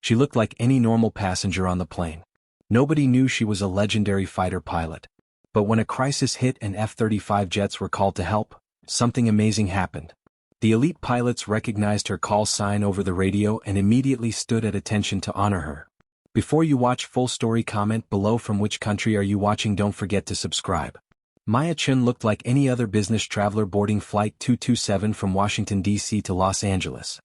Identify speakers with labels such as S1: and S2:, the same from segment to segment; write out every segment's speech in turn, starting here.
S1: She looked like any normal passenger on the plane. Nobody knew she was a legendary fighter pilot. But when a crisis hit and F-35 jets were called to help, something amazing happened. The elite pilots recognized her call sign over the radio and immediately stood at attention to honor her. Before you watch full story, comment below from which country are you watching. Don't forget to subscribe. Maya Chen looked like any other business traveler boarding Flight 227 from Washington, D.C. to Los Angeles.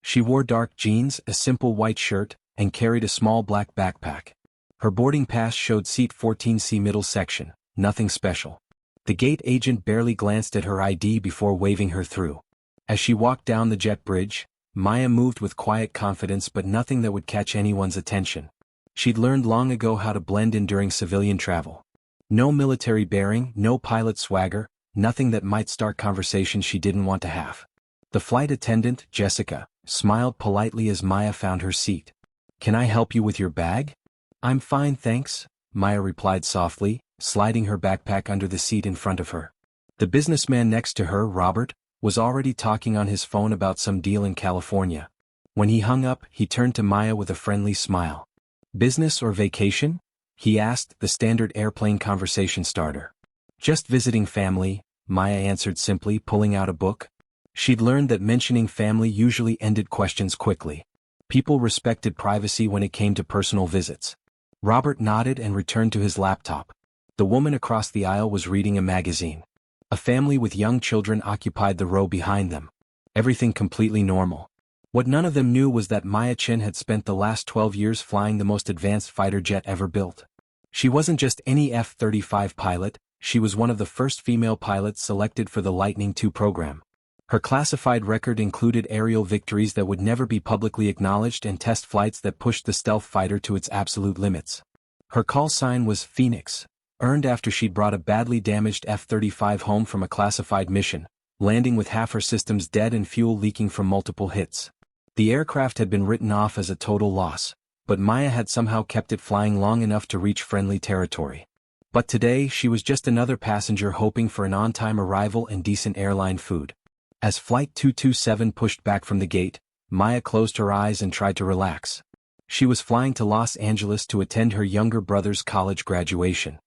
S1: She wore dark jeans, a simple white shirt, and carried a small black backpack. Her boarding pass showed seat 14C middle section, nothing special. The gate agent barely glanced at her ID before waving her through. As she walked down the jet bridge, Maya moved with quiet confidence but nothing that would catch anyone's attention. She'd learned long ago how to blend in during civilian travel. No military bearing, no pilot swagger, nothing that might start conversations she didn't want to have. The flight attendant, Jessica, smiled politely as Maya found her seat. "Can I help you with your bag?" "I'm fine, thanks," Maya replied softly, sliding her backpack under the seat in front of her. The businessman next to her, Robert, was already talking on his phone about some deal in California. When he hung up, he turned to Maya with a friendly smile. "Business or vacation?" he asked, the standard airplane conversation starter. "Just visiting family," Maya answered simply, pulling out a book. She'd learned that mentioning family usually ended questions quickly. People respected privacy when it came to personal visits. Robert nodded and returned to his laptop. The woman across the aisle was reading a magazine. A family with young children occupied the row behind them. Everything completely normal. What none of them knew was that Maya Chen had spent the last 12 years flying the most advanced fighter jet ever built. She wasn't just any F-35 pilot, she was one of the first female pilots selected for the Lightning II program. Her classified record included aerial victories that would never be publicly acknowledged and test flights that pushed the stealth fighter to its absolute limits. Her call sign was Phoenix, earned after she'd brought a badly damaged F-35 home from a classified mission, landing with half her systems dead and fuel leaking from multiple hits. The aircraft had been written off as a total loss, but Maya had somehow kept it flying long enough to reach friendly territory. But today she was just another passenger hoping for an on-time arrival and decent airline food. As Flight 227 pushed back from the gate, Maya closed her eyes and tried to relax. She was flying to Los Angeles to attend her younger brother's college graduation.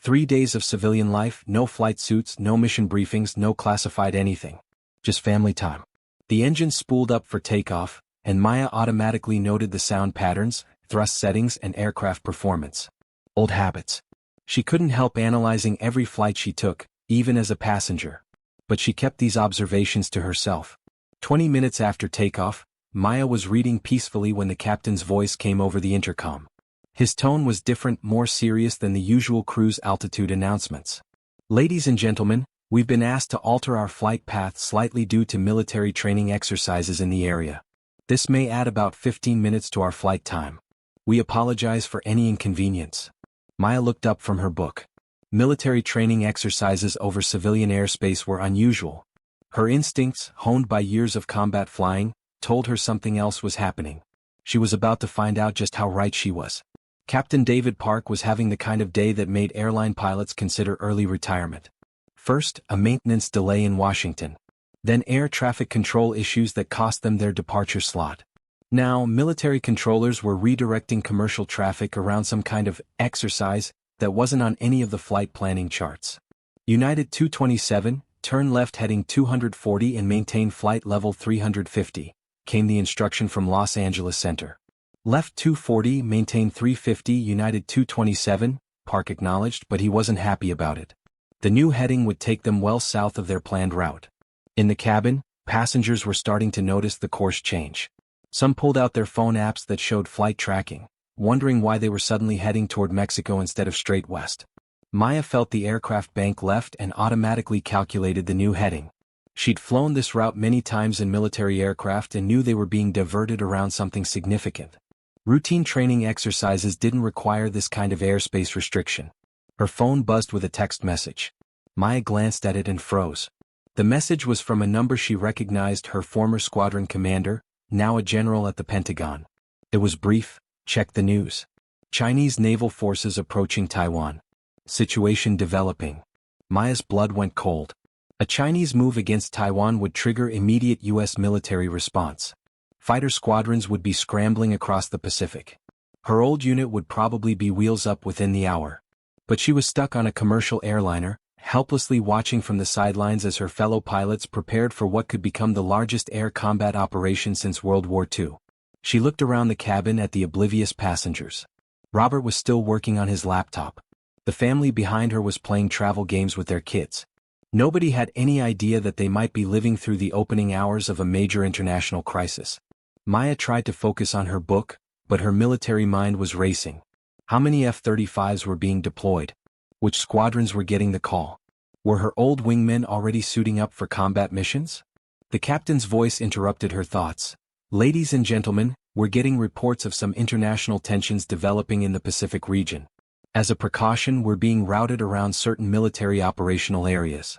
S1: 3 days of civilian life, no flight suits, no mission briefings, no classified anything. Just family time. The engine spooled up for takeoff, and Maya automatically noted the sound patterns, thrust settings, and aircraft performance. Old habits. She couldn't help analyzing every flight she took, even as a passenger. But she kept these observations to herself. 20 minutes after takeoff, Maya was reading peacefully when the captain's voice came over the intercom. His tone was different, more serious than the usual cruise altitude announcements. "Ladies and gentlemen, we've been asked to alter our flight path slightly due to military training exercises in the area. This may add about 15 minutes to our flight time. We apologize for any inconvenience." Maya looked up from her book. Military training exercises over civilian airspace were unusual. Her instincts, honed by years of combat flying, told her something else was happening. She was about to find out just how right she was. Captain David Park was having the kind of day that made airline pilots consider early retirement. First, a maintenance delay in Washington. Then air traffic control issues that cost them their departure slot. Now, military controllers were redirecting commercial traffic around some kind of exercise that wasn't on any of the flight planning charts. United 227, turn left heading 240 and maintain flight level 350, came the instruction from Los Angeles Center. Left 240, maintain 350. United 227, Park acknowledged, but he wasn't happy about it. The new heading would take them well south of their planned route. In the cabin, passengers were starting to notice the course change. Some pulled out their phone apps that showed flight tracking, wondering why they were suddenly heading toward Mexico instead of straight west. Maya felt the aircraft bank left and automatically calculated the new heading. She'd flown this route many times in military aircraft and knew they were being diverted around something significant. Routine training exercises didn't require this kind of airspace restriction. Her phone buzzed with a text message. Maya glanced at it and froze. The message was from a number she recognized, her former squadron commander, now a general at the Pentagon. It was brief: "Check the news. Chinese naval forces approaching Taiwan. Situation developing." Maya's blood went cold. A Chinese move against Taiwan would trigger immediate U.S. military response. Fighter squadrons would be scrambling across the Pacific. Her old unit would probably be wheels up within the hour. But she was stuck on a commercial airliner, helplessly watching from the sidelines as her fellow pilots prepared for what could become the largest air combat operation since World War II. She looked around the cabin at the oblivious passengers. Robert was still working on his laptop. The family behind her was playing travel games with their kids. Nobody had any idea that they might be living through the opening hours of a major international crisis. Maya tried to focus on her book, but her military mind was racing. How many F-35s were being deployed? Which squadrons were getting the call? Were her old wingmen already suiting up for combat missions? The captain's voice interrupted her thoughts. Ladies and gentlemen, we're getting reports of some international tensions developing in the Pacific region. As a precaution, we're being routed around certain military operational areas.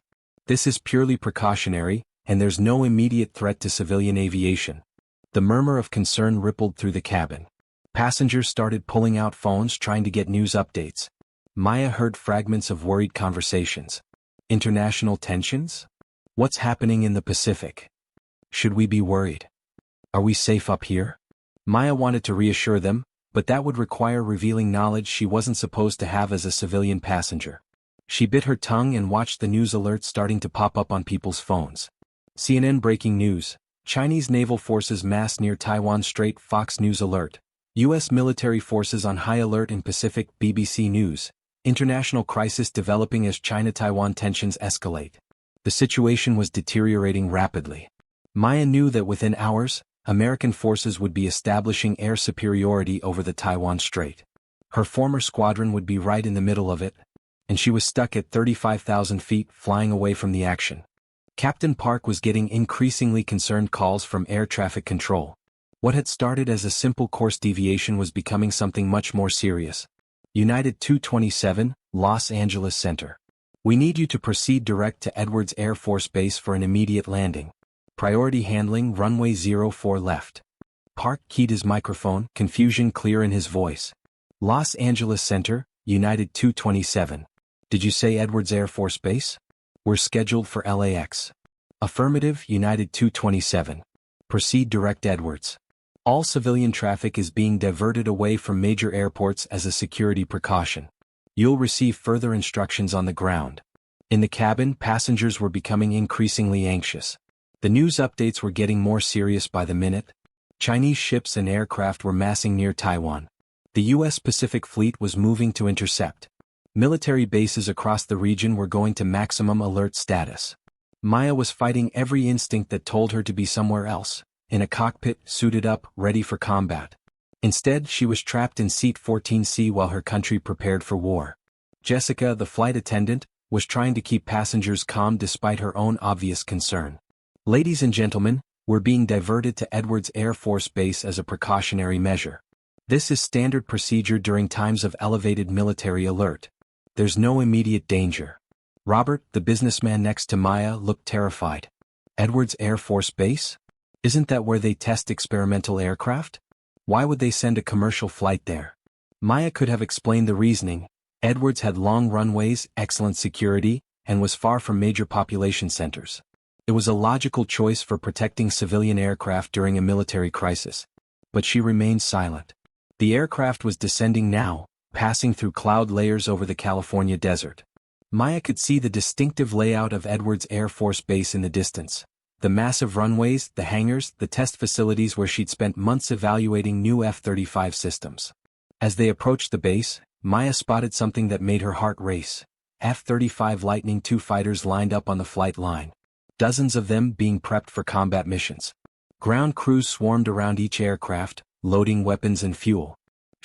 S1: This is purely precautionary, and there's no immediate threat to civilian aviation. The murmur of concern rippled through the cabin. Passengers started pulling out phones trying to get news updates. Maya heard fragments of worried conversations. International tensions? What's happening in the Pacific? Should we be worried? Are we safe up here? Maya wanted to reassure them, but that would require revealing knowledge she wasn't supposed to have as a civilian passenger. She bit her tongue and watched the news alerts starting to pop up on people's phones. CNN breaking news. Chinese naval forces mass near Taiwan Strait. Fox News alert. U.S. military forces on high alert in Pacific. BBC News. International crisis developing as China-Taiwan tensions escalate. The situation was deteriorating rapidly. Maya knew that within hours, American forces would be establishing air superiority over the Taiwan Strait. Her former squadron would be right in the middle of it, and she was stuck at 35,000 feet flying away from the action. Captain Park was getting increasingly concerned calls from air traffic control. What had started as a simple course deviation was becoming something much more serious. United 227, Los Angeles Center. We need you to proceed direct to Edwards Air Force Base for an immediate landing. Priority handling runway 04 left. Park keyed his microphone, confusion clear in his voice. Los Angeles Center, United 227. Did you say Edwards Air Force Base? We're scheduled for LAX. Affirmative, United 227. Proceed direct Edwards. All civilian traffic is being diverted away from major airports as a security precaution. You'll receive further instructions on the ground. In the cabin, passengers were becoming increasingly anxious. The news updates were getting more serious by the minute. Chinese ships and aircraft were massing near Taiwan. The U.S. Pacific Fleet was moving to intercept. Military bases across the region were going to maximum alert status. Maya was fighting every instinct that told her to be somewhere else, in a cockpit, suited up, ready for combat. Instead, she was trapped in seat 14C while her country prepared for war. Jessica, the flight attendant, was trying to keep passengers calm despite her own obvious concern. Ladies and gentlemen, we're being diverted to Edwards Air Force Base as a precautionary measure. This is standard procedure during times of elevated military alert. There's no immediate danger. Robert, the businessman next to Maya, looked terrified. Edwards Air Force Base? Isn't that where they test experimental aircraft? Why would they send a commercial flight there? Maya could have explained the reasoning. Edwards had long runways, excellent security, and was far from major population centers. It was a logical choice for protecting civilian aircraft during a military crisis. But she remained silent. The aircraft was descending now, passing through cloud layers over the California desert. Maya could see the distinctive layout of Edwards Air Force Base in the distance. The massive runways, the hangars, the test facilities where she'd spent months evaluating new F-35 systems. As they approached the base, Maya spotted something that made her heart race. F-35 Lightning II fighters lined up on the flight line. Dozens of them being prepped for combat missions. Ground crews swarmed around each aircraft, loading weapons and fuel.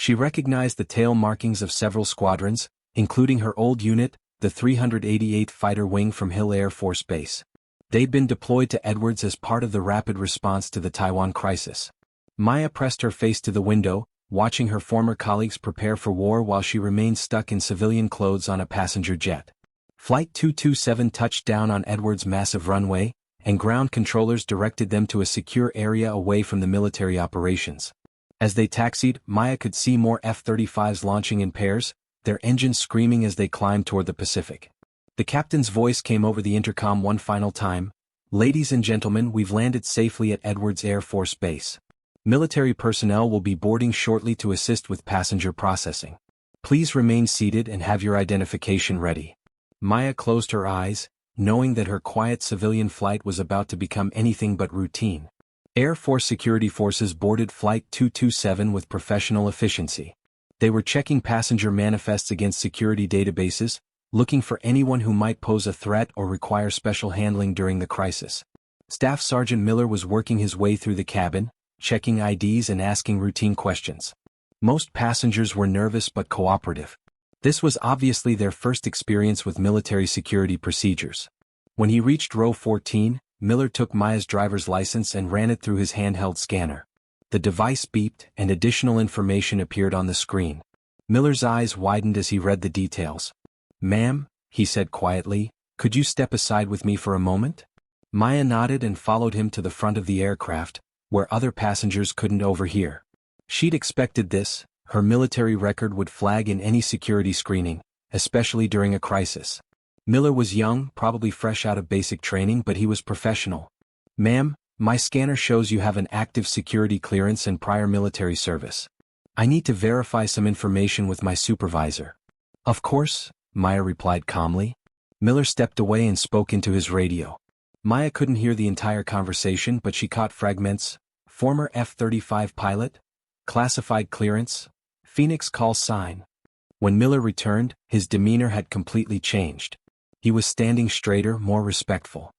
S1: She recognized the tail markings of several squadrons, including her old unit, the 388th Fighter Wing from Hill Air Force Base. They'd been deployed to Edwards as part of the rapid response to the Taiwan crisis. Maya pressed her face to the window, watching her former colleagues prepare for war while she remained stuck in civilian clothes on a passenger jet. Flight 227 touched down on Edwards' massive runway, and ground controllers directed them to a secure area away from the military operations. As they taxied, Maya could see more F-35s launching in pairs, their engines screaming as they climbed toward the Pacific. The captain's voice came over the intercom one final time. Ladies and gentlemen, we've landed safely at Edwards Air Force Base. Military personnel will be boarding shortly to assist with passenger processing. Please remain seated and have your identification ready. Maya closed her eyes, knowing that her quiet civilian flight was about to become anything but routine. Air Force security forces boarded Flight 227 with professional efficiency. They were checking passenger manifests against security databases, looking for anyone who might pose a threat or require special handling during the crisis. Staff Sergeant Miller was working his way through the cabin, checking IDs and asking routine questions. Most passengers were nervous but cooperative. This was obviously their first experience with military security procedures. When he reached row 14, Miller took Maya's driver's license and ran it through his handheld scanner. The device beeped and additional information appeared on the screen. Miller's eyes widened as he read the details. "Ma'am," he said quietly, "could you step aside with me for a moment?" Maya nodded and followed him to the front of the aircraft, where other passengers couldn't overhear. She'd expected this. Her military record would flag in any security screening, especially during a crisis. Miller was young, probably fresh out of basic training, but he was professional. "Ma'am, my scanner shows you have an active security clearance and prior military service. I need to verify some information with my supervisor." "Of course," Maya replied calmly. Miller stepped away and spoke into his radio. Maya couldn't hear the entire conversation, but she caught fragments. Former F-35 pilot, classified clearance, Phoenix call sign. When Miller returned, his demeanor had completely changed. He was standing straighter, more respectful.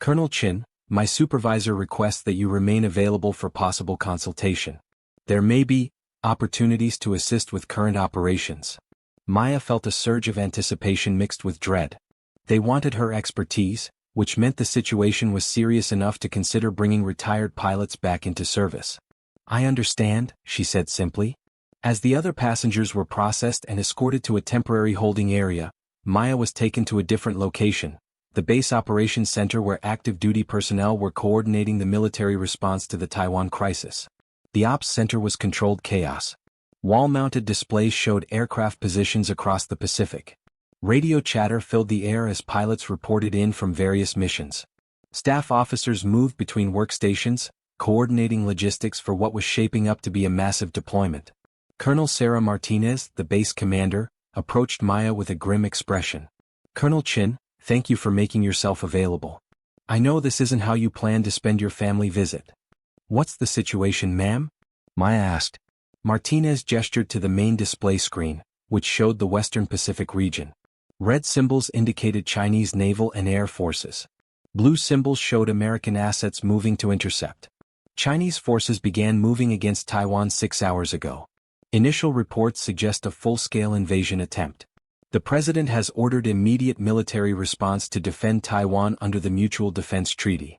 S1: "Colonel Chin, my supervisor requests that you remain available for possible consultation. There may be opportunities to assist with current operations." Maya felt a surge of anticipation mixed with dread. They wanted her expertise, which meant the situation was serious enough to consider bringing retired pilots back into service. "I understand," she said simply. As the other passengers were processed and escorted to a temporary holding area, Maya was taken to a different location, the base operations center where active duty personnel were coordinating the military response to the Taiwan crisis. The ops center was controlled chaos. Wall-mounted displays showed aircraft positions across the Pacific. Radio chatter filled the air as pilots reported in from various missions. Staff officers moved between workstations, coordinating logistics for what was shaping up to be a massive deployment. Colonel Sarah Martinez, the base commander, approached Maya with a grim expression. "Colonel Chin, thank you for making yourself available. I know this isn't how you planned to spend your family visit." "What's the situation, ma'am?" Maya asked. Martinez gestured to the main display screen, which showed the Western Pacific region. Red symbols indicated Chinese naval and air forces. Blue symbols showed American assets moving to intercept. Chinese forces began moving against Taiwan 6 hours ago. Initial reports suggest a full-scale invasion attempt. The president has ordered immediate military response to defend Taiwan under the Mutual Defense Treaty.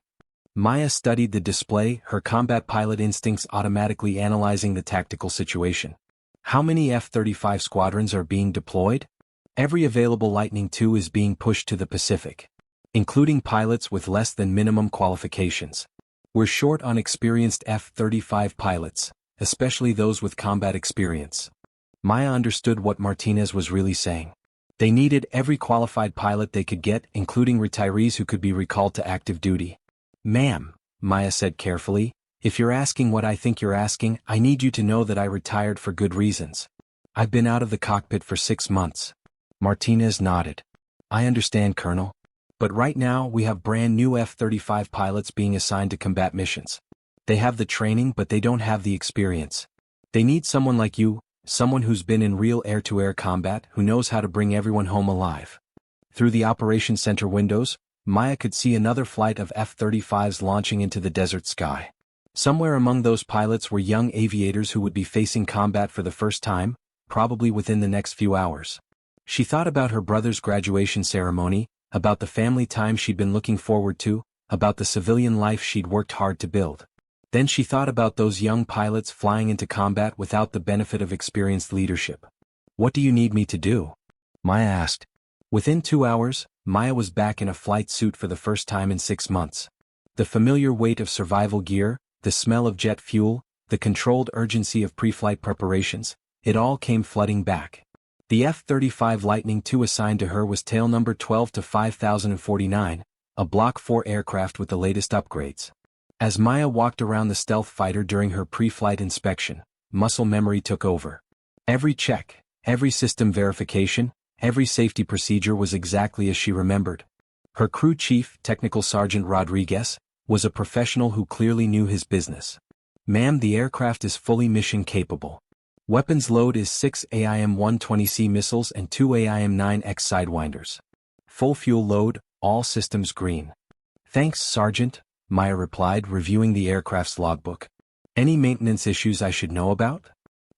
S1: Maya studied the display, her combat pilot instincts automatically analyzing the tactical situation. How many F-35 squadrons are being deployed? Every available Lightning II is being pushed to the Pacific, including pilots with less than minimum qualifications. We're short on experienced F-35 pilots, especially those with combat experience. Maya understood what Martinez was really saying. They needed every qualified pilot they could get, including retirees who could be recalled to active duty. "Ma'am," Maya said carefully, "if you're asking what I think you're asking, I need you to know that I retired for good reasons. I've been out of the cockpit for 6 months. Martinez nodded. "I understand, Colonel. But right now we have brand new F-35 pilots being assigned to combat missions. They have the training but they don't have the experience. They need someone like you, someone who's been in real air-to-air combat, who knows how to bring everyone home alive." Through the operations center windows, Maya could see another flight of F-35s launching into the desert sky. Somewhere among those pilots were young aviators who would be facing combat for the first time, probably within the next few hours. She thought about her brother's graduation ceremony, about the family time she'd been looking forward to, about the civilian life she'd worked hard to build. Then she thought about those young pilots flying into combat without the benefit of experienced leadership. "What do you need me to do?" Maya asked. Within 2 hours, Maya was back in a flight suit for the first time in 6 months. The familiar weight of survival gear, the smell of jet fuel, the controlled urgency of pre-flight preparations, it all came flooding back. The F-35 Lightning II assigned to her was tail number 12 to 5049, a Block 4 aircraft with the latest upgrades. As Maya walked around the stealth fighter during her pre-flight inspection, muscle memory took over. Every check, every system verification, every safety procedure was exactly as she remembered. Her crew chief, Technical Sergeant Rodriguez, was a professional who clearly knew his business. "Ma'am, the aircraft is fully mission capable. Weapons load is 6 AIM-120C missiles and 2 AIM-9X Sidewinders. Full fuel load, all systems green." "Thanks, Sergeant," Maya replied, reviewing the aircraft's logbook. "Any maintenance issues I should know about?"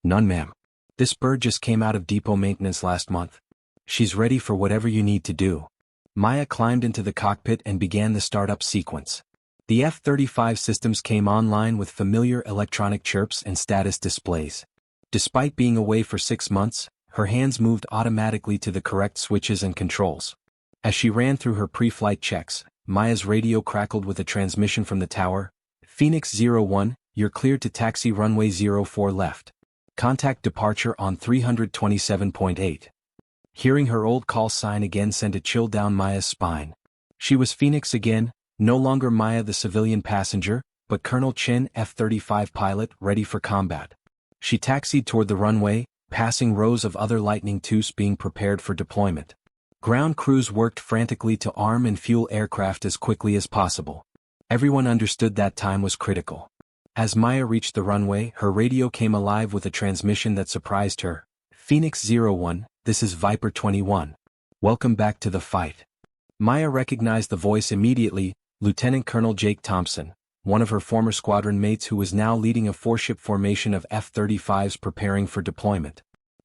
S1: "None, ma'am. This bird just came out of depot maintenance last month. She's ready for whatever you need to do." Maya climbed into the cockpit and began the startup sequence. The F-35 systems came online with familiar electronic chirps and status displays. Despite being away for 6 months, her hands moved automatically to the correct switches and controls. As she ran through her pre-flight checks, Maya's radio crackled with a transmission from the tower. "Phoenix 01, you're cleared to taxi runway 04 left. Contact departure on 327.8. Hearing her old call sign again sent a chill down Maya's spine. She was Phoenix again, no longer Maya the civilian passenger, but Colonel Chen, F-35 pilot, ready for combat. She taxied toward the runway, passing rows of other Lightning IIs being prepared for deployment. Ground crews worked frantically to arm and fuel aircraft as quickly as possible. Everyone understood that time was critical. As Maya reached the runway, her radio came alive with a transmission that surprised her. "Phoenix 01, this is Viper 21. Welcome back to the fight." Maya recognized the voice immediately, Lieutenant Colonel Jake Thompson, one of her former squadron mates who was now leading a 4-ship formation of F-35s preparing for deployment.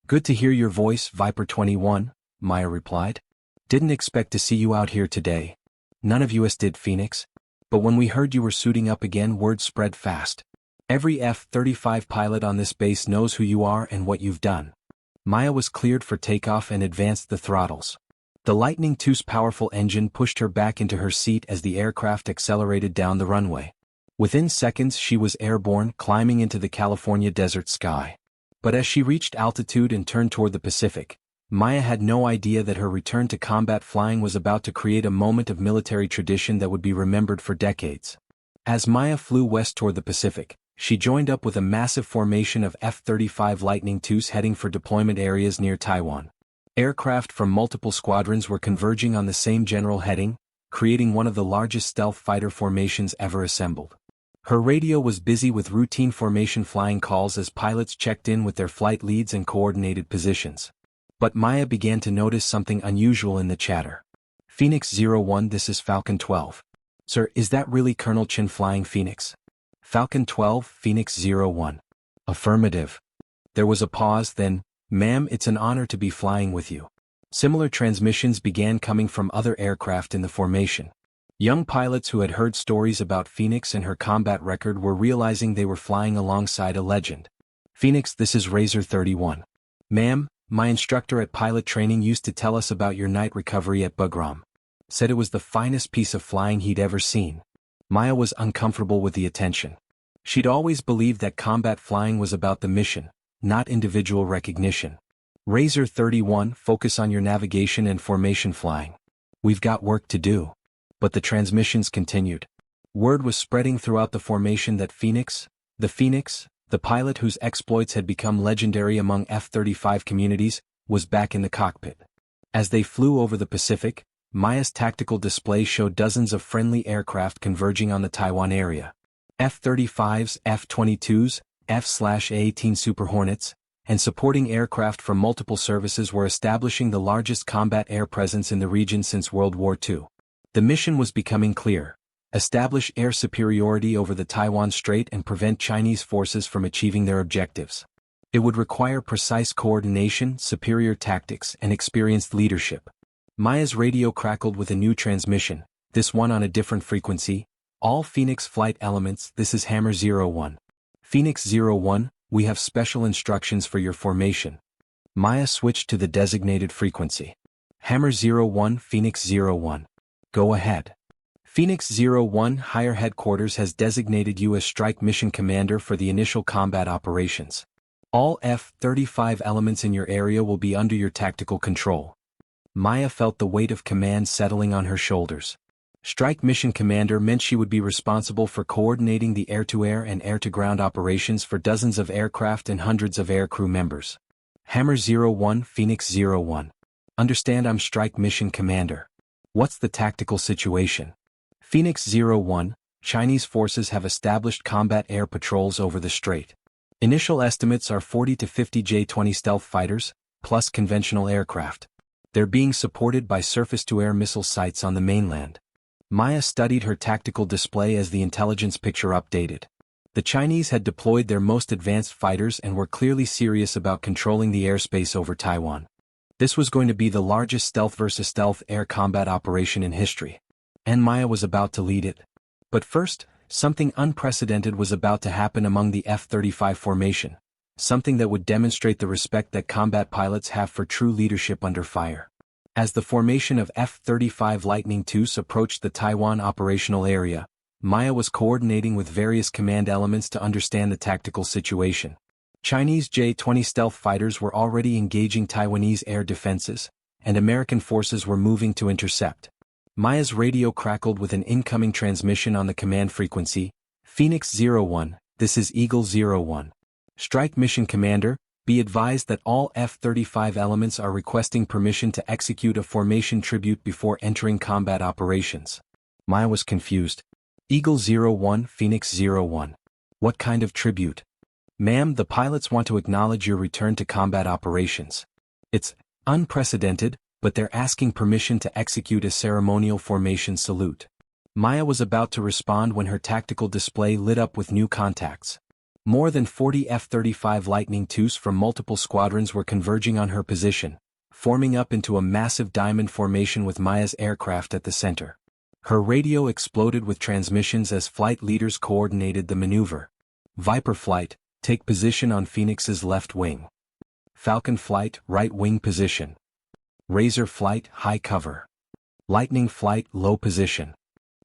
S1: "Good to hear your voice, Viper 21, Maya replied. "Didn't expect to see you out here today. None of us did, Phoenix. But when we heard you were suiting up again, word spread fast. Every F-35 pilot on this base knows who you are and what you've done." Maya was cleared for takeoff and advanced the throttles. The Lightning II's powerful engine pushed her back into her seat as the aircraft accelerated down the runway. Within seconds she was airborne, climbing into the California desert sky. But as she reached altitude and turned toward the Pacific, Maya had no idea that her return to combat flying was about to create a moment of military tradition that would be remembered for decades. As Maya flew west toward the Pacific, she joined up with a massive formation of F-35 Lightning IIs heading for deployment areas near Taiwan. Aircraft from multiple squadrons were converging on the same general heading, creating one of the largest stealth fighter formations ever assembled. Her radio was busy with routine formation flying calls as pilots checked in with their flight leads and coordinated positions. But Maya began to notice something unusual in the chatter. "Phoenix 01, this is Falcon 12. Sir, is that really Colonel Chen flying Phoenix?" "Falcon 12, Phoenix 01. "Affirmative." There was a pause, then, "Ma'am, it's an honor to be flying with you." Similar transmissions began coming from other aircraft in the formation. Young pilots who had heard stories about Phoenix and her combat record were realizing they were flying alongside a legend. "Phoenix, this is Razor 31. Ma'am, my instructor at pilot training used to tell us about your night recovery at Bugram. Said it was the finest piece of flying he'd ever seen." Maya was uncomfortable with the attention. She'd always believed that combat flying was about the mission, not individual recognition. "Razor 31, focus on your navigation and formation flying. We've got work to do." But the transmissions continued. Word was spreading throughout the formation that Phoenix, the pilot whose exploits had become legendary among F-35 communities, was back in the cockpit. As they flew over the Pacific, Maya's tactical display showed dozens of friendly aircraft converging on the Taiwan area. F-35s, F-22s, F/A-18 Super Hornets, and supporting aircraft from multiple services were establishing the largest combat air presence in the region since World War II. The mission was becoming clear: establish air superiority over the Taiwan Strait and prevent Chinese forces from achieving their objectives. It would require precise coordination, superior tactics, and experienced leadership. Maya's radio crackled with a new transmission, this one on a different frequency. "All Phoenix flight elements, this is Hammer 01. Phoenix 01, we have special instructions for your formation." Maya switched to the designated frequency. "Hammer 01, Phoenix 01. Go ahead." "Phoenix 01, Higher Headquarters has designated you as Strike Mission Commander for the initial combat operations. All F-35 elements in your area will be under your tactical control." Maya felt the weight of command settling on her shoulders. Strike Mission Commander meant she would be responsible for coordinating the air-to-air and air-to-ground operations for dozens of aircraft and hundreds of aircrew members. Hammer 01 Phoenix 01. Understand, I'm Strike Mission Commander. What's the tactical situation? Phoenix 01, Chinese forces have established combat air patrols over the strait. Initial estimates are 40 to 50 J-20 stealth fighters, plus conventional aircraft. They're being supported by surface-to-air missile sites on the mainland. Maya studied her tactical display as the intelligence picture updated. The Chinese had deployed their most advanced fighters and were clearly serious about controlling the airspace over Taiwan. This was going to be the largest stealth versus stealth air combat operation in history. And Maya was about to lead it. But first, something unprecedented was about to happen among the F-35 formation, something that would demonstrate the respect that combat pilots have for true leadership under fire. As the formation of F-35 Lightning IIs approached the Taiwan operational area, Maya was coordinating with various command elements to understand the tactical situation. Chinese J-20 stealth fighters were already engaging Taiwanese air defenses, and American forces were moving to intercept. Maya's radio crackled with an incoming transmission on the command frequency, Phoenix 01, this is Eagle 01. Strike Mission Commander, be advised that all F-35 elements are requesting permission to execute a formation tribute before entering combat operations. Maya was confused. Eagle 01, Phoenix 01. What kind of tribute? Ma'am, the pilots want to acknowledge your return to combat operations. It's unprecedented, but they're asking permission to execute a ceremonial formation salute. Maya was about to respond when her tactical display lit up with new contacts. More than 40 F-35 Lightning IIs from multiple squadrons were converging on her position, forming up into a massive diamond formation with Maya's aircraft at the center. Her radio exploded with transmissions as flight leaders coordinated the maneuver. Viper Flight, take position on Phoenix's left wing. Falcon Flight, right wing position. Razor Flight, high cover. Lightning Flight, low position.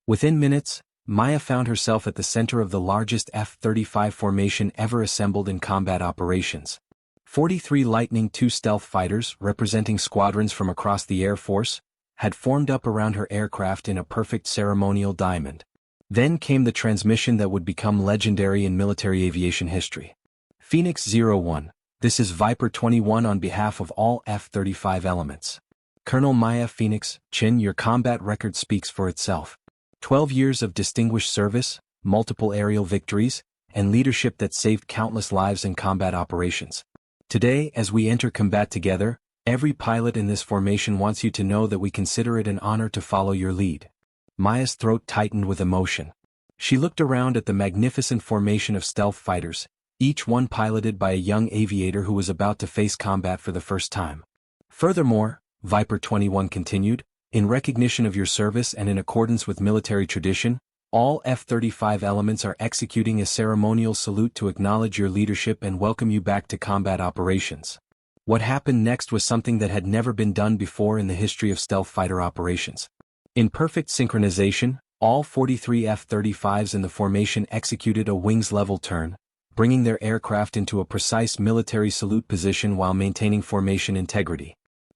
S1: Within minutes, Maya found herself at the center of the largest F-35 formation ever assembled in combat operations. 43 Lightning II stealth fighters, representing squadrons from across the Air Force, had formed up around her aircraft in a perfect ceremonial diamond. Then came the transmission that would become legendary in military aviation history. Phoenix 01, this is Viper 21 on behalf of all F-35 elements. Colonel Maya Phoenix Chin, your combat record speaks for itself. 12 years of distinguished service, multiple aerial victories, and leadership that saved countless lives in combat operations. Today, as we enter combat together, every pilot in this formation wants you to know that we consider it an honor to follow your lead. Maya's throat tightened with emotion. She looked around at the magnificent formation of stealth fighters, each one piloted by a young aviator who was about to face combat for the first time. Furthermore, Viper 21 continued, in recognition of your service and in accordance with military tradition, all F-35 elements are executing a ceremonial salute to acknowledge your leadership and welcome you back to combat operations. What happened next was something that had never been done before in the history of stealth fighter operations. In perfect synchronization, all 43 F-35s in the formation executed a wings-level turn, bringing their aircraft into a precise military salute position while maintaining formation integrity.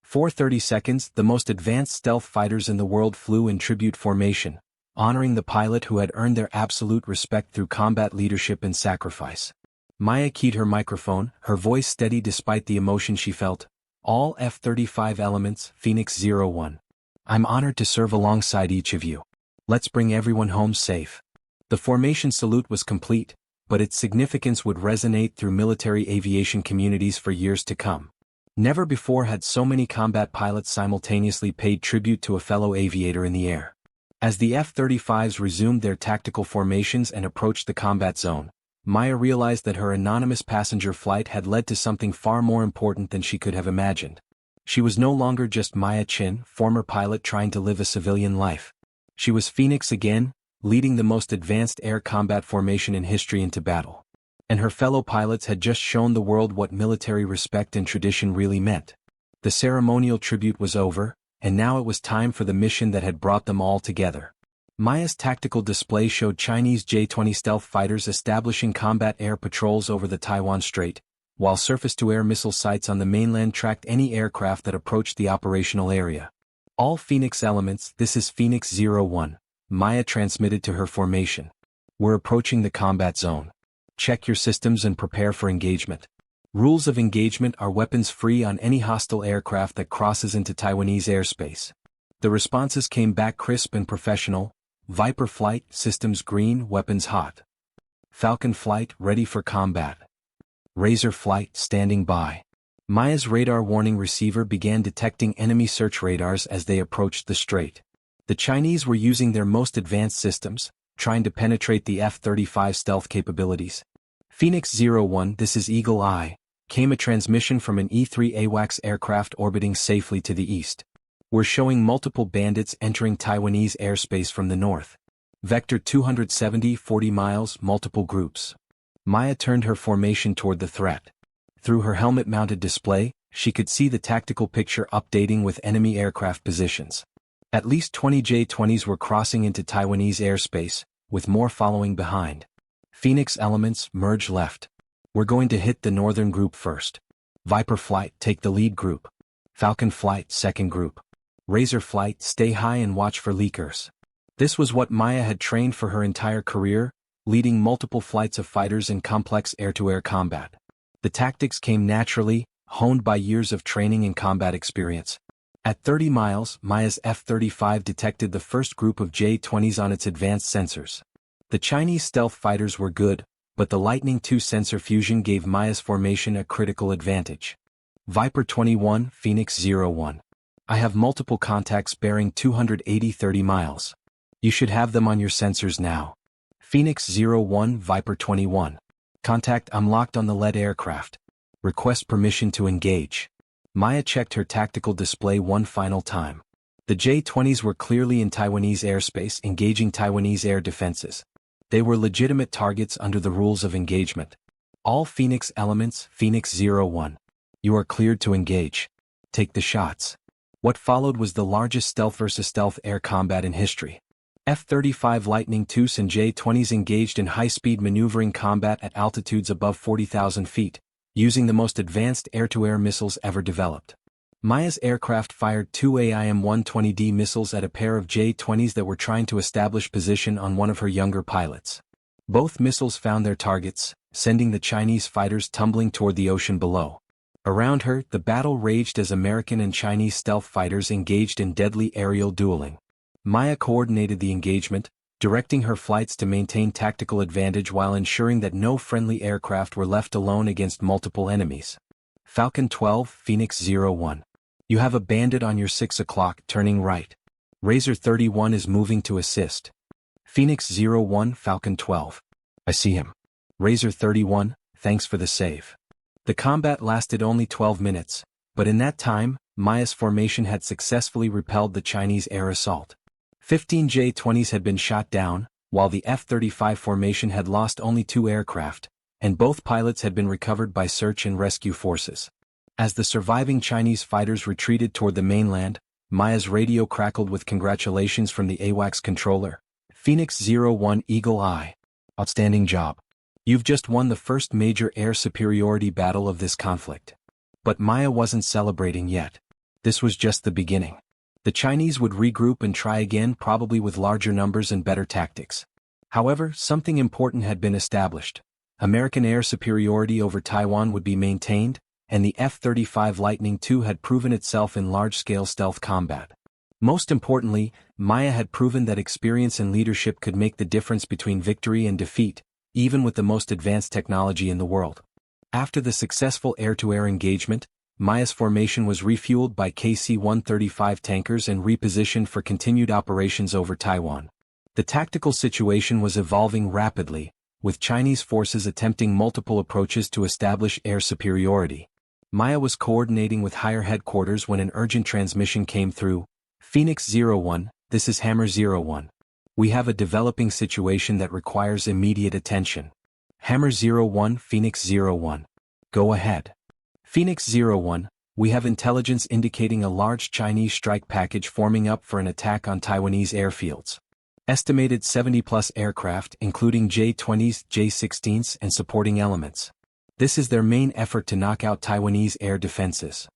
S1: For 30 seconds, the most advanced stealth fighters in the world flew in tribute formation, honoring the pilot who had earned their absolute respect through combat leadership and sacrifice. Maya keyed her microphone, her voice steady despite the emotion she felt. All F-35 elements, Phoenix 01. I'm honored to serve alongside each of you. Let's bring everyone home safe. The formation salute was complete, but its significance would resonate through military aviation communities for years to come. Never before had so many combat pilots simultaneously paid tribute to a fellow aviator in the air. As the F-35s resumed their tactical formations and approached the combat zone, Maya realized that her anonymous passenger flight had led to something far more important than she could have imagined. She was no longer just Maya Chin, former pilot trying to live a civilian life. She was Phoenix again, leading the most advanced air combat formation in history into battle. And her fellow pilots had just shown the world what military respect and tradition really meant. The ceremonial tribute was over, and now it was time for the mission that had brought them all together. Maya's tactical display showed Chinese J-20 stealth fighters establishing combat air patrols over the Taiwan Strait, while surface-to-air missile sites on the mainland tracked any aircraft that approached the operational area. All Phoenix elements, this is Phoenix 01. Maya transmitted to her formation. We're approaching the combat zone. Check your systems and prepare for engagement. Rules of engagement are weapons free on any hostile aircraft that crosses into Taiwanese airspace. The responses came back crisp and professional. Viper flight, systems green, weapons hot. Falcon flight, ready for combat. Razor flight, standing by. Maya's radar warning receiver began detecting enemy search radars as they approached the strait. The Chinese were using their most advanced systems, trying to penetrate the F-35 stealth capabilities. Phoenix 01, this is Eagle Eye, came a transmission from an E-3 AWACS aircraft orbiting safely to the east. We're showing multiple bandits entering Taiwanese airspace from the north. Vector 270, 40 miles, multiple groups. Maya turned her formation toward the threat. Through her helmet-mounted display, she could see the tactical picture updating with enemy aircraft positions. At least 20 J-20s were crossing into Taiwanese airspace, with more following behind. Phoenix elements, merge left. We're going to hit the northern group first. Viper flight, take the lead group. Falcon flight, second group. Razor flight, stay high and watch for leakers. This was what Maya had trained for her entire career, leading multiple flights of fighters in complex air-to-air combat. The tactics came naturally, honed by years of training and combat experience. At 30 miles, Maya's F-35 detected the first group of J-20s on its advanced sensors. The Chinese stealth fighters were good, but the Lightning II sensor fusion gave Maya's formation a critical advantage. Viper 21, Phoenix 01. I have multiple contacts bearing 280-30 miles. You should have them on your sensors now. Phoenix 01, Viper 21. Contact, I'm locked on the lead aircraft. Request permission to engage. Maya checked her tactical display one final time. The J-20s were clearly in Taiwanese airspace engaging Taiwanese air defenses. They were legitimate targets under the rules of engagement. All Phoenix elements, Phoenix 01. You are cleared to engage. Take the shots. What followed was the largest stealth versus stealth air combat in history. F-35 Lightning IIs and J-20s engaged in high-speed maneuvering combat at altitudes above 40,000 feet, using the most advanced air-to-air missiles ever developed. Maya's aircraft fired two AIM-120D missiles at a pair of J-20s that were trying to establish position on one of her younger pilots. Both missiles found their targets, sending the Chinese fighters tumbling toward the ocean below. Around her, the battle raged as American and Chinese stealth fighters engaged in deadly aerial dueling. Maya coordinated the engagement, directing her flights to maintain tactical advantage while ensuring that no friendly aircraft were left alone against multiple enemies. Falcon 12, Phoenix 01. You have a bandit on your 6 o'clock, turning right. Razor 31 is moving to assist. Phoenix 01, Falcon 12. I see him. Razor 31, thanks for the save. The combat lasted only 12 minutes, but in that time, Maya's formation had successfully repelled the Chinese air assault. 15 J-20s had been shot down, while the F-35 formation had lost only 2 aircraft, and both pilots had been recovered by search and rescue forces. As the surviving Chinese fighters retreated toward the mainland, Maya's radio crackled with congratulations from the AWACS controller. Phoenix 01 Eagle Eye. Outstanding job. You've just won the first major air superiority battle of this conflict. But Maya wasn't celebrating yet. This was just the beginning. The Chinese would regroup and try again, probably with larger numbers and better tactics. However, something important had been established. American air superiority over Taiwan would be maintained, and the F-35 Lightning II had proven itself in large-scale stealth combat. Most importantly, Maya had proven that experience and leadership could make the difference between victory and defeat, even with the most advanced technology in the world. After the successful air-to-air engagement, Maya's formation was refueled by KC-135 tankers and repositioned for continued operations over Taiwan. The tactical situation was evolving rapidly, with Chinese forces attempting multiple approaches to establish air superiority. Maya was coordinating with higher headquarters when an urgent transmission came through. Phoenix 01, this is Hammer 01. We have a developing situation that requires immediate attention. Hammer 01, Phoenix 01. Go ahead. Phoenix 01, we have intelligence indicating a large Chinese strike package forming up for an attack on Taiwanese airfields. Estimated 70-plus aircraft, including J-20s, J-16s, and supporting elements. This is their main effort to knock out Taiwanese air defenses.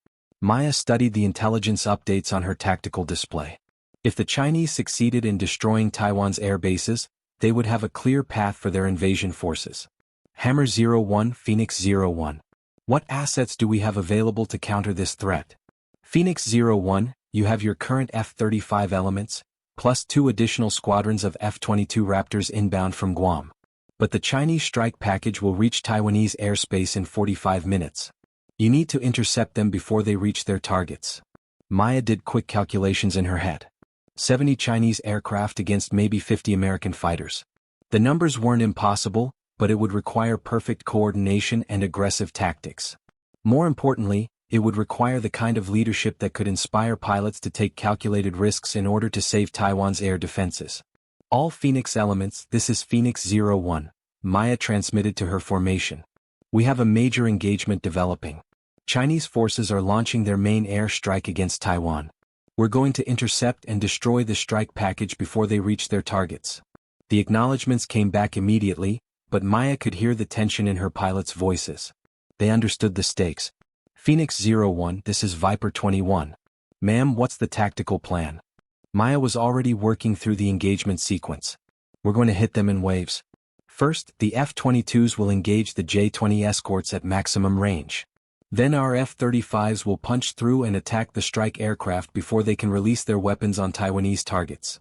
S1: Maya studied the intelligence updates on her tactical display. If the Chinese succeeded in destroying Taiwan's air bases, they would have a clear path for their invasion forces. Hammer 01 Phoenix 01. What assets do we have available to counter this threat? Phoenix 01, you have your current F-35 elements, plus 2 additional squadrons of F-22 Raptors inbound from Guam. But the Chinese strike package will reach Taiwanese airspace in 45 minutes. You need to intercept them before they reach their targets. Maya did quick calculations in her head. 70 Chinese aircraft against maybe 50 American fighters. The numbers weren't impossible, but it would require perfect coordination and aggressive tactics. More importantly, it would require the kind of leadership that could inspire pilots to take calculated risks in order to save Taiwan's air defenses. All Phoenix elements, this is Phoenix 01, Maya transmitted to her formation. We have a major engagement developing. Chinese forces are launching their main air strike against Taiwan. We're going to intercept and destroy the strike package before they reach their targets. The acknowledgements came back immediately, but Maya could hear the tension in her pilots' voices. They understood the stakes. Phoenix 01, this is Viper 21. Ma'am, what's the tactical plan? Maya was already working through the engagement sequence. We're going to hit them in waves. First, the F-22s will engage the J-20 escorts at maximum range. Then our F-35s will punch through and attack the strike aircraft before they can release their weapons on Taiwanese targets.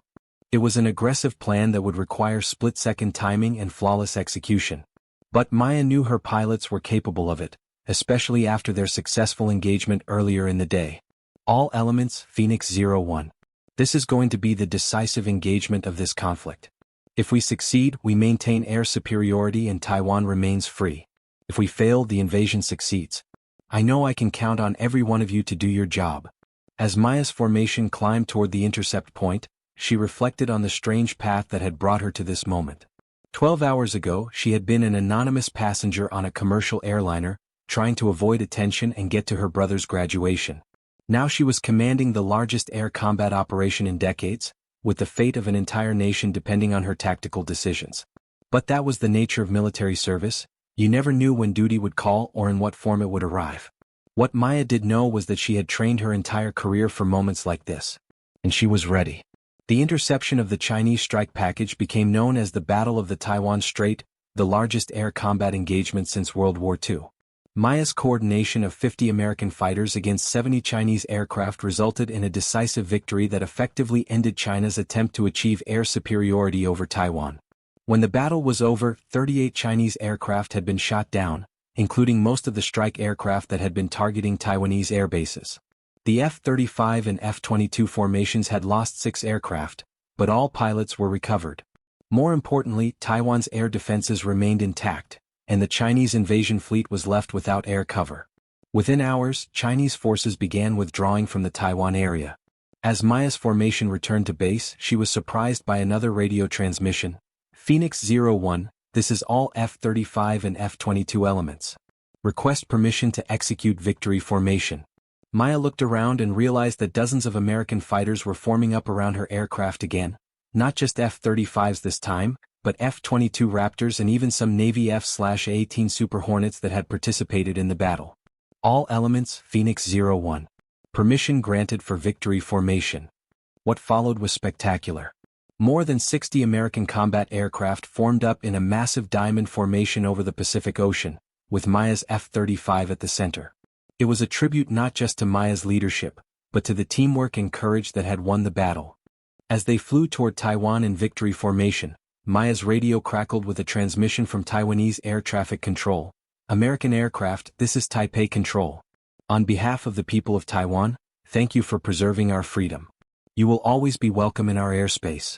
S1: It was an aggressive plan that would require split-second timing and flawless execution. But Maya knew her pilots were capable of it, especially after their successful engagement earlier in the day. All elements, Phoenix 01. This is going to be the decisive engagement of this conflict. If we succeed, we maintain air superiority and Taiwan remains free. If we fail, the invasion succeeds. I know I can count on every one of you to do your job. As Maya's formation climbed toward the intercept point, she reflected on the strange path that had brought her to this moment. 12 hours ago, she had been an anonymous passenger on a commercial airliner, trying to avoid attention and get to her brother's graduation. Now she was commanding the largest air combat operation in decades, with the fate of an entire nation depending on her tactical decisions. But that was the nature of military service. You never knew when duty would call or in what form it would arrive. What Maya did know was that she had trained her entire career for moments like this. And she was ready. The interception of the Chinese strike package became known as the Battle of the Taiwan Strait, the largest air combat engagement since World War II. Maya's coordination of 50 American fighters against 70 Chinese aircraft resulted in a decisive victory that effectively ended China's attempt to achieve air superiority over Taiwan. When the battle was over, 38 Chinese aircraft had been shot down, including most of the strike aircraft that had been targeting Taiwanese air bases. The F-35 and F-22 formations had lost 6 aircraft, but all pilots were recovered. More importantly, Taiwan's air defenses remained intact, and the Chinese invasion fleet was left without air cover. Within hours, Chinese forces began withdrawing from the Taiwan area. As Maya's formation returned to base, she was surprised by another radio transmission. Phoenix 01, this is all F-35 and F-22 elements. Request permission to execute victory formation. Maya looked around and realized that dozens of American fighters were forming up around her aircraft again, not just F-35s this time, but F-22 Raptors and even some Navy F/A-18 Super Hornets that had participated in the battle. All elements, Phoenix 01. Permission granted for victory formation. What followed was spectacular. More than 60 American combat aircraft formed up in a massive diamond formation over the Pacific Ocean, with Maya's F-35 at the center. It was a tribute not just to Maya's leadership, but to the teamwork and courage that had won the battle. As they flew toward Taiwan in victory formation, Maya's radio crackled with a transmission from Taiwanese air traffic control. American aircraft, this is Taipei Control. On behalf of the people of Taiwan, thank you for preserving our freedom. You will always be welcome in our airspace.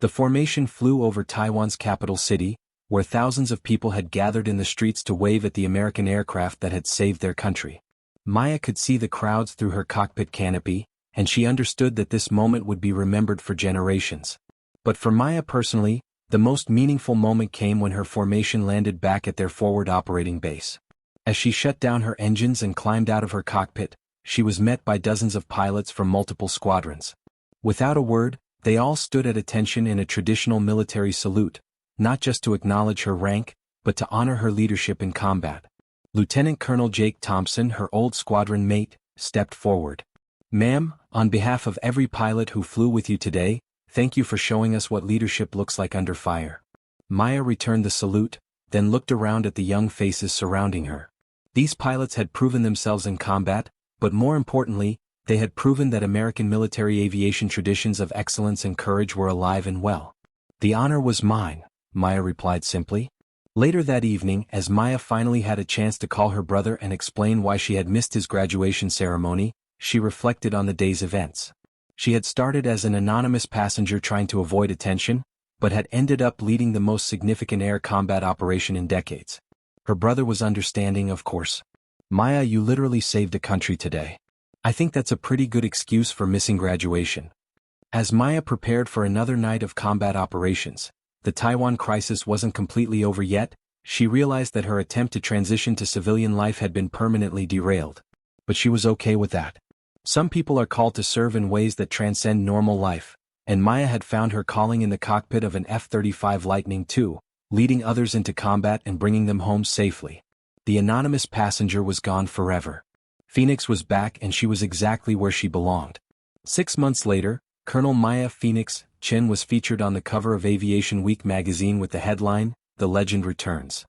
S1: The formation flew over Taiwan's capital city, where thousands of people had gathered in the streets to wave at the American aircraft that had saved their country. Maya could see the crowds through her cockpit canopy, and she understood that this moment would be remembered for generations. But for Maya personally, the most meaningful moment came when her formation landed back at their forward operating base. As she shut down her engines and climbed out of her cockpit, she was met by dozens of pilots from multiple squadrons. Without a word, they all stood at attention in a traditional military salute, not just to acknowledge her rank, but to honor her leadership in combat. Lieutenant Colonel Jake Thompson, her old squadron mate, stepped forward. Ma'am, on behalf of every pilot who flew with you today, thank you for showing us what leadership looks like under fire. Maya returned the salute, then looked around at the young faces surrounding her. These pilots had proven themselves in combat, but more importantly, they had proven that American military aviation traditions of excellence and courage were alive and well. The honor was mine, Maya replied simply. Later that evening, as Maya finally had a chance to call her brother and explain why she had missed his graduation ceremony, she reflected on the day's events. She had started as an anonymous passenger trying to avoid attention, but had ended up leading the most significant air combat operation in decades. Her brother was understanding, of course. Maya, you literally saved a country today. I think that's a pretty good excuse for missing graduation. As Maya prepared for another night of combat operations, the Taiwan crisis wasn't completely over yet. She realized that her attempt to transition to civilian life had been permanently derailed. But she was okay with that. Some people are called to serve in ways that transcend normal life, and Maya had found her calling in the cockpit of an F-35 Lightning II, leading others into combat and bringing them home safely. The anonymous passenger was gone forever. Phoenix was back and she was exactly where she belonged. 6 months later, Colonel Maya Phoenix Chin was featured on the cover of Aviation Week magazine with the headline, "The Legend Returns."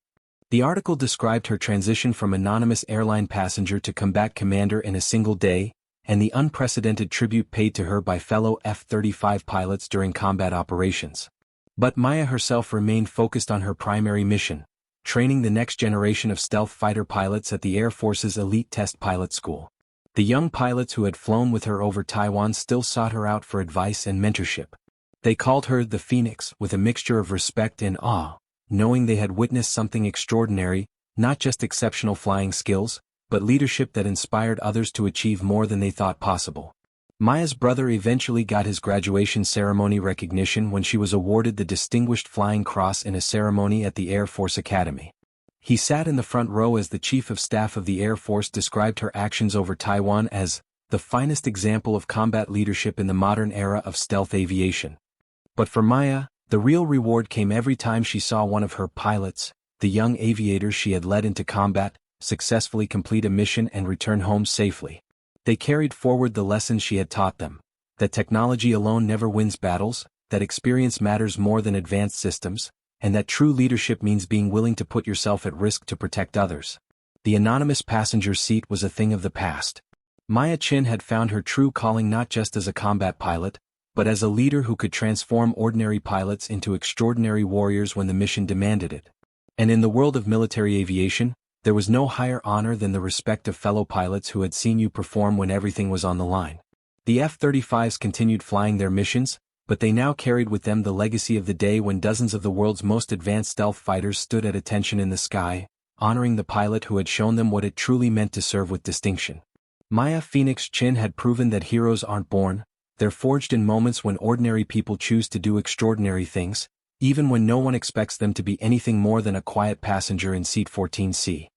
S1: The article described her transition from anonymous airline passenger to combat commander in a single day, and the unprecedented tribute paid to her by fellow F-35 pilots during combat operations. But Maya herself remained focused on her primary mission, training the next generation of stealth fighter pilots at the Air Force's elite test pilot school. The young pilots who had flown with her over Taiwan still sought her out for advice and mentorship. They called her the Phoenix with a mixture of respect and awe, knowing they had witnessed something extraordinary, not just exceptional flying skills, but leadership that inspired others to achieve more than they thought possible. Maya's brother eventually got his graduation ceremony recognition when she was awarded the Distinguished Flying Cross in a ceremony at the Air Force Academy. He sat in the front row as the Chief of Staff of the Air Force described her actions over Taiwan as the finest example of combat leadership in the modern era of stealth aviation. But for Maya, the real reward came every time she saw one of her pilots, the young aviators she had led into combat, successfully complete a mission and return home safely. They carried forward the lessons she had taught them, that technology alone never wins battles, that experience matters more than advanced systems, and that true leadership means being willing to put yourself at risk to protect others. The anonymous passenger seat was a thing of the past. Maya Chin had found her true calling not just as a combat pilot, but as a leader who could transform ordinary pilots into extraordinary warriors when the mission demanded it. And in the world of military aviation, there was no higher honor than the respect of fellow pilots who had seen you perform when everything was on the line. The F-35s continued flying their missions, but they now carried with them the legacy of the day when dozens of the world's most advanced stealth fighters stood at attention in the sky, honoring the pilot who had shown them what it truly meant to serve with distinction. Maya Phoenix Chin had proven that heroes aren't born, they're forged in moments when ordinary people choose to do extraordinary things, even when no one expects them to be anything more than a quiet passenger in seat 14C.